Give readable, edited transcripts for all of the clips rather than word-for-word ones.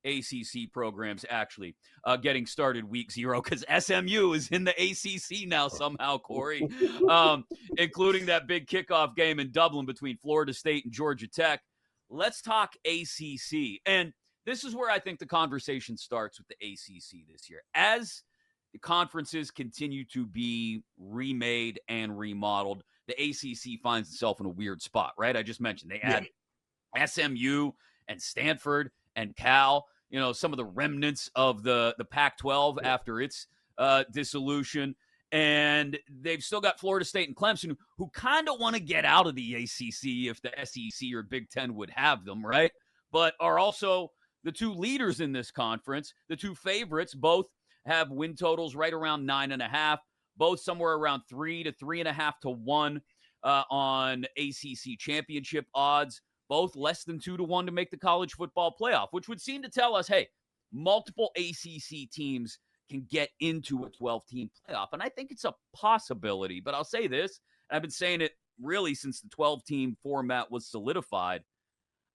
ACC programs actually getting started week 0 because SMU is in the ACC now somehow, Corey, including that big kickoff game in Dublin between Florida State and Georgia Tech. Let's talk ACC. And this is where I think the conversation starts with the ACC this year. As the conferences continue to be remade and remodeled, the ACC finds itself in a weird spot, right? I just mentioned they add SMU and Stanford and Cal, some of the remnants of the Pac-12 after its dissolution. And they've still got Florida State and Clemson who kind of want to get out of the ACC if the SEC or Big Ten would have them, right? But are also the two leaders in this conference, the two favorites, both have win totals right around 9.5, both somewhere around 3 to 3.5 to 1 on ACC championship odds, both less than 2 to 1 to make the college football playoff, which would seem to tell us, hey, multiple ACC teams can get into a 12-team playoff. And I think it's a possibility, but I'll say this, and I've been saying it really since the 12-team format was solidified.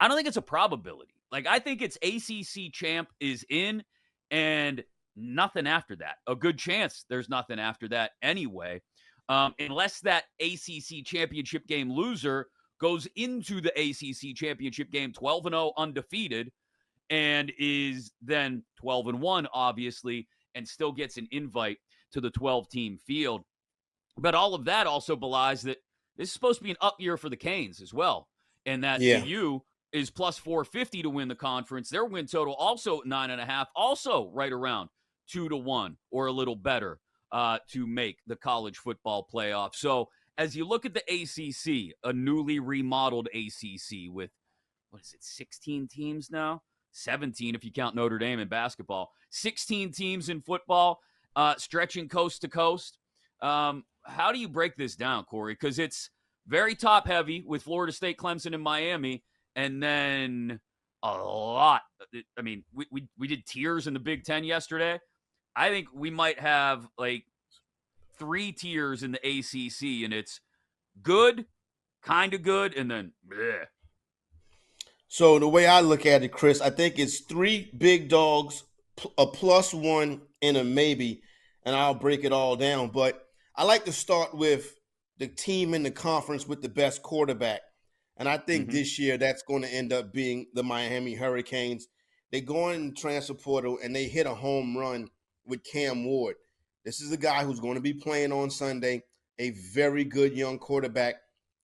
I don't think it's a probability. Like, I think it's ACC champ is in and nothing after that. A good chance there's nothing after that anyway, unless that ACC championship game loser goes into the ACC championship game 12-0 undefeated and is then 12-1, obviously, and still gets an invite to the 12-team field. But all of that also belies that this is supposed to be an up year for the Canes as well, and that the U is plus 450 to win the conference. Their win total also 9.5, also right around 2 to 1 or a little better to make the college football playoff. So as you look at the ACC, a newly remodeled ACC with, 16 teams now? 17 if you count Notre Dame in basketball. 16 teams in football, stretching coast to coast. How do you break this down, Corey? Because it's very top-heavy with Florida State, Clemson, and Miami, and then a lot. I mean, we did tiers in the Big Ten yesterday. I think we might have, 3 tiers in the ACC, and it's good, kind of good, and then bleh. So the way I look at it, Chris, I think it's 3 big dogs, a +1, and a maybe, and I'll break it all down. But I like to start with the team in the conference with the best quarterback. And I think this year that's going to end up being the Miami Hurricanes. They go in the transfer portal and they hit a home run with Cam Ward. This is a guy who's going to be playing on Sunday, a very good young quarterback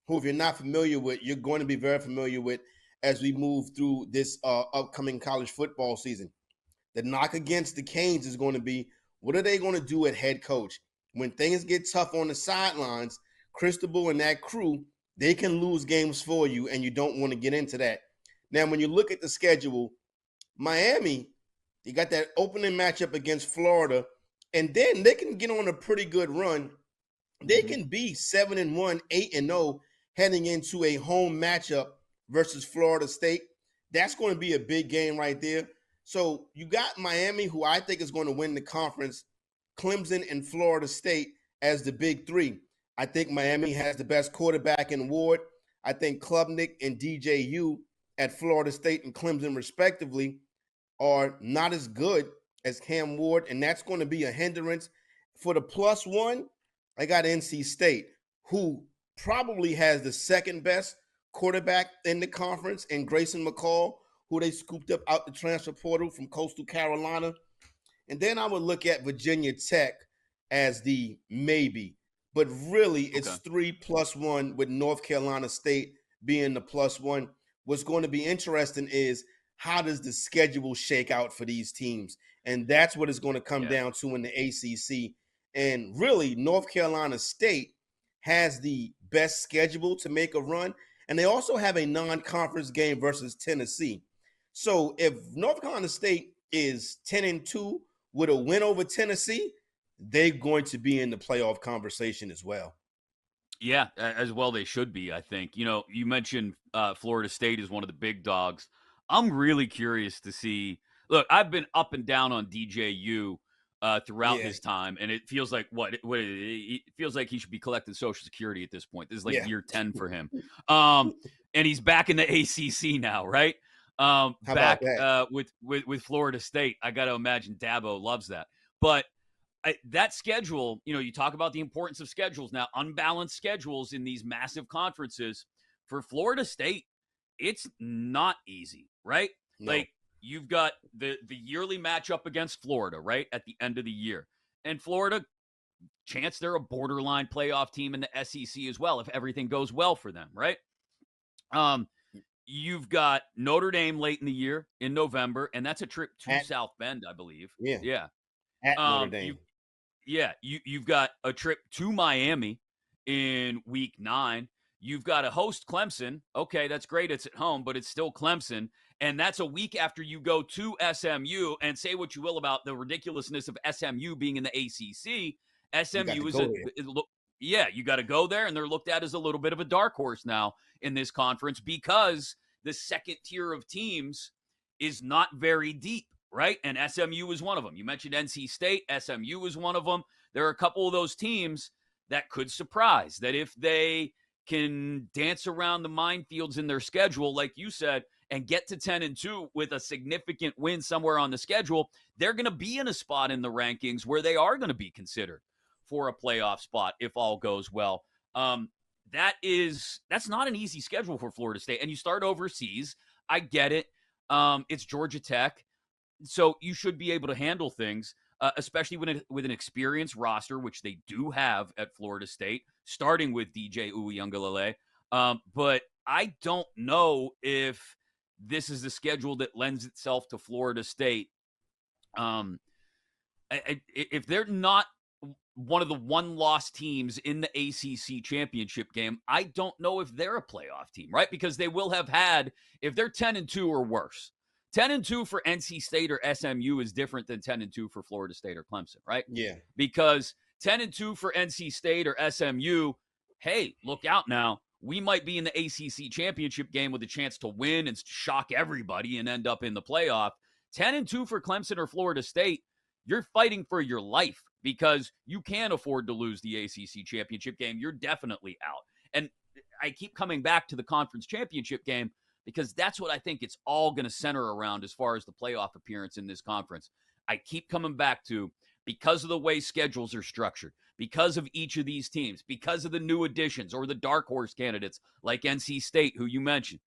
who, if you're not familiar with, you're going to be very familiar with as we move through this upcoming college football season. The knock against the Canes is going to be, what are they going to do at head coach? When things get tough on the sidelines, Cristobal and that crew, they can lose games for you, and you don't want to get into that. Now, when you look at the schedule, Miami, you got that opening matchup against Florida, and then they can get on a pretty good run. They can be 7-1, 8-0, heading into a home matchup versus Florida State. That's going to be a big game right there. So you got Miami, who I think is going to win the conference, Clemson and Florida State as the big 3. I think Miami has the best quarterback in Ward. I think Klubnik and DJU at Florida State and Clemson, respectively, are not as good as Cam Ward, and that's going to be a hindrance. For the +1, I got NC State, who probably has the second best quarterback in the conference, and Grayson McCall, who they scooped up out the transfer portal from Coastal Carolina. And then I would look at Virginia Tech as the maybe. But really, it's 3 +1 with North Carolina State being the +1. What's going to be interesting is how does the schedule shake out for these teams? And that's what it's going to come down to in the ACC. And really, North Carolina State has the best schedule to make a run. And they also have a non-conference game versus Tennessee. So if North Carolina State is 10-2 with a win over Tennessee, they're going to be in the playoff conversation as well. Yeah, as well they should be, I think. You mentioned Florida State is one of the big dogs. I'm really curious to see. Look, I've been up and down on DJU throughout this time, and it feels like it feels like he should be collecting Social Security at this point. This is like year 10 for him. And he's back in the ACC now, right? How about Back that? with Florida State. I got to imagine Dabo loves that. But that schedule, you talk about the importance of schedules. Now, unbalanced schedules in these massive conferences for Florida State, it's not easy, right? No. Like you've got the yearly matchup against Florida, right, at the end of the year. And Florida, chance they're a borderline playoff team in the SEC as well if everything goes well for them, right? Um, you've got Notre Dame late in the year in November, and that's a trip to At South Bend, I believe. yeah, Yeah. at Notre You Dame. Yeah, you've got a trip to Miami in week 9. You've got to host Clemson. Okay, that's great. It's at home, but it's still Clemson. And that's a week after you go to SMU. And say what you will about the ridiculousness of SMU being in the ACC. You got to SMU is go there. yeah, you got to go there. And they're looked at as a little bit of a dark horse now in this conference because the second tier of teams is not very deep, right? And SMU is one of them. You mentioned NC State. SMU is one of them. There are a couple of those teams that could surprise, that if they can dance around the minefields in their schedule, like you said, and get to 10-2 with a significant win somewhere on the schedule, they're going to be in a spot in the rankings where they are going to be considered for a playoff spot if all goes well. That's not an easy schedule for Florida State. And you start overseas. I get it. It's Georgia Tech, so you should be able to handle things, especially with an experienced roster, which they do have at Florida State, starting with DJ Uiagalelei. But I don't know if this is the schedule that lends itself to Florida State. Um, if they're not one of the one-loss teams in the ACC championship game, I don't know if they're a playoff team, right? Because they will have had, if they're 10-2 or worse, 10-2 for NC State or SMU is different than 10-2 for Florida State or Clemson, right? Yeah. Because 10-2 for NC State or SMU, hey, look out now. We might be in the ACC championship game with a chance to win and shock everybody and end up in the playoff. 10-2 for Clemson or Florida State, you're fighting for your life because you can't afford to lose the ACC championship game. You're definitely out. And I keep coming back to the conference championship game because that's what I think it's all going to center around as far as the playoff appearance in this conference. I keep coming back to, because of the way schedules are structured, because of each of these teams, because of the new additions or the dark horse candidates like NC State, who you mentioned,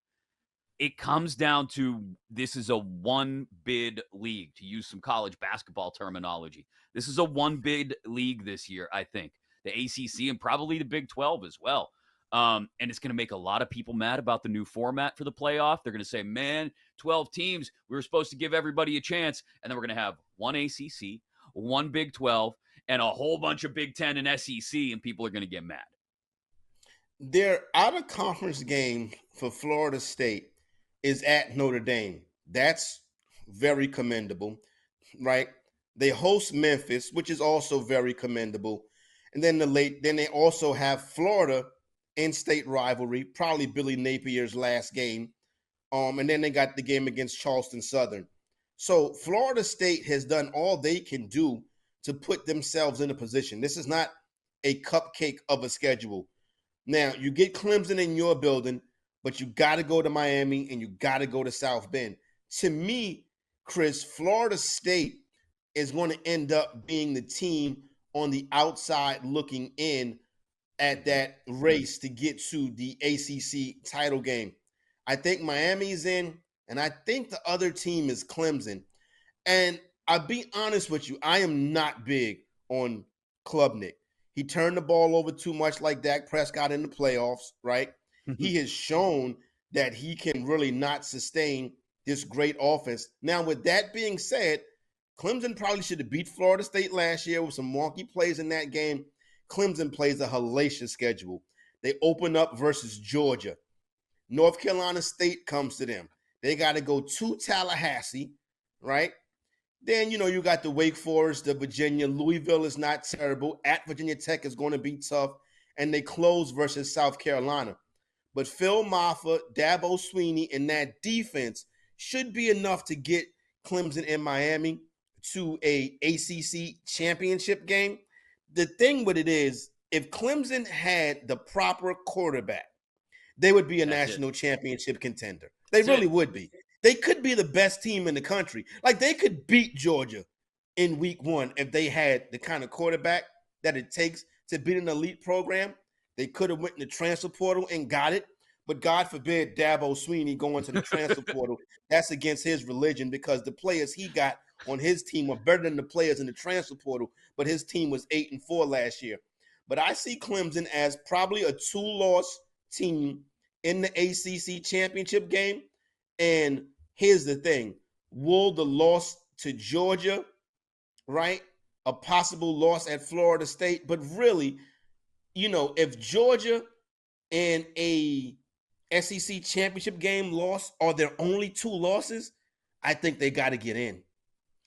it comes down to, this is a one bid league, to use some college basketball terminology. This is a one bid league this year, I think. The ACC and probably the Big 12 as well. And it's going to make a lot of people mad about the new format for the playoff. They're going to say, man, 12 teams, we were supposed to give everybody a chance. And then we're going to have one ACC, one Big 12, and a whole bunch of Big 10 and SEC, and people are going to get mad. Their out of conference game for Florida State is at Notre Dame. That's very commendable, right? They host Memphis, which is also very commendable. And then then they also have Florida in-state rivalry, probably Billy Napier's last game. And then they got the game against Charleston Southern. So Florida State has done all they can do to put themselves in a position. This is not a cupcake of a schedule. Now, you get Clemson in your building, but you got to go to Miami and you got to go to South Bend. To me, Chris, Florida State is going to end up being the team on the outside looking in at that race to get to the ACC title game. I think Miami's in, and I think the other team is Clemson. And I'll be honest with you, I am not big on Klubnik. He turned the ball over too much like Dak Prescott in the playoffs, right? He has shown that he can really not sustain this great offense. Now, with that being said, Clemson probably should have beat Florida State last year with some wonky plays in that game. Clemson plays a hellacious schedule. They open up versus Georgia. North Carolina State comes to them. They got to go to Tallahassee, right? Then, you got the Wake Forest, the Virginia. Louisville is not terrible. At Virginia Tech is going to be tough. And they close versus South Carolina. But Phil Maffa, Dabo Swinney, and that defense should be enough to get Clemson and Miami to a ACC championship game. The thing with it is, if Clemson had the proper quarterback, they would be a national championship contender. They really would be. they could be the best team in the country. Like they could beat Georgia in week 1 if they had the kind of quarterback that it takes to beat an elite program. They could have went in the transfer portal and got it. But God forbid Dabo Sweeney going to the transfer portal. That's against his religion because the players he got on his team are better than the players in the transfer portal. But his team was 8-4 last year. But I see Clemson as probably a 2-loss team in the ACC championship game. And here's the thing: will the loss to Georgia, right, a possible loss at Florida State, but really, if Georgia and a SEC championship game loss are their only 2 losses, I think they got to get in.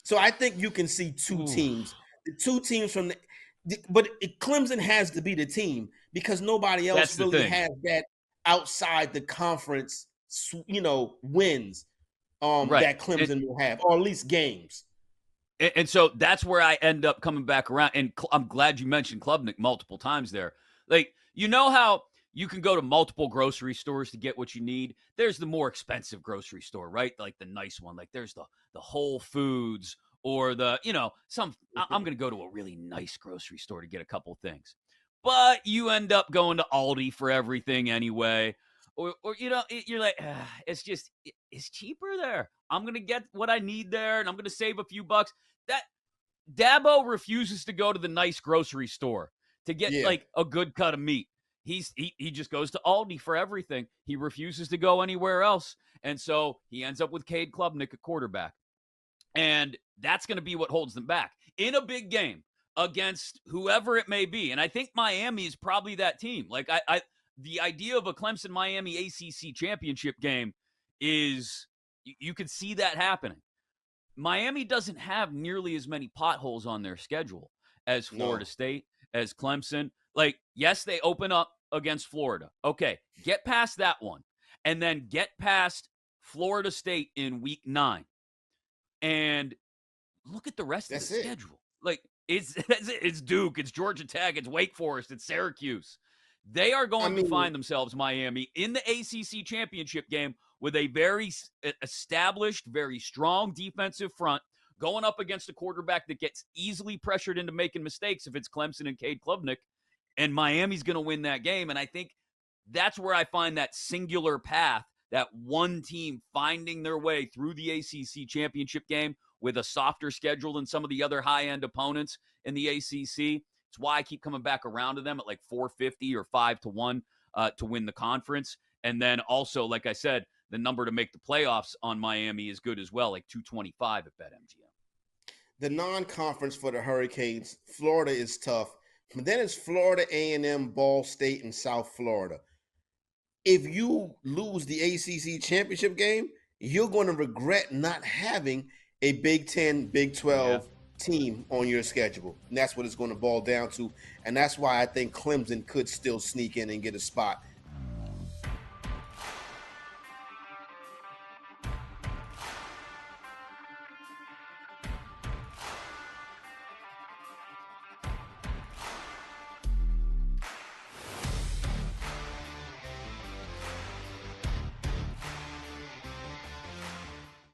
So I think you can see 2 teams, the 2 teams from but Clemson has to be the team because nobody That's else the really thing. has that outside the conference, wins Right. that Clemson will have, or at least games. And so that's where I end up coming back around. And I'm glad you mentioned Klubnik multiple times there. Like, you know how you can go to multiple grocery stores to get what you need? There's the more expensive grocery store, right? Like the nice one. Like there's the Whole Foods or I'm going to go to a really nice grocery store to get a couple things. But you end up going to Aldi for everything anyway. Or you're like, it's cheaper there. I'm going to get what I need there and I'm going to save a few bucks. That Dabo refuses to go to the nice grocery store to get Yeah. like a good cut of meat. He just goes to Aldi for everything. He refuses to go anywhere else. And so he ends up with Cade Klubnik at quarterback. And that's going to be what holds them back in a big game against whoever it may be. And I think Miami is probably that team. Like the idea of a Clemson Miami ACC championship game is you could see that happening. Miami doesn't have nearly as many potholes on their schedule as Florida No. State, as Clemson. Like, yes, they open up against Florida. Okay, get past that one. And then get past Florida State in week 9. And look at the rest of the That's it. schedule. Like, it's Duke, it's Georgia Tech, it's Wake Forest, it's Syracuse. They are I going to mean, find themselves, Miami, in the ACC championship game with a very established, very strong defensive front going up against a quarterback that gets easily pressured into making mistakes if it's Clemson and Cade Klubnik. And Miami's going to win that game. And I think that's where I find that singular path, that one team finding their way through the ACC championship game with a softer schedule than some of the other high-end opponents in the ACC. It's why I keep coming back around to them at like 450 or 5-1 to win the conference. And then also, like I said, the number to make the playoffs on Miami is good as well, like 225 at BetMGM. the non-conference for the Hurricanes, Florida is tough. But then it's Florida A&M, Ball State, and South Florida. If you lose the ACC championship game, you're going to regret not having a Big 10, Big Yeah. 12 team on your schedule. And that's what it's going to boil down to. And that's why I think Clemson could still sneak in and get a spot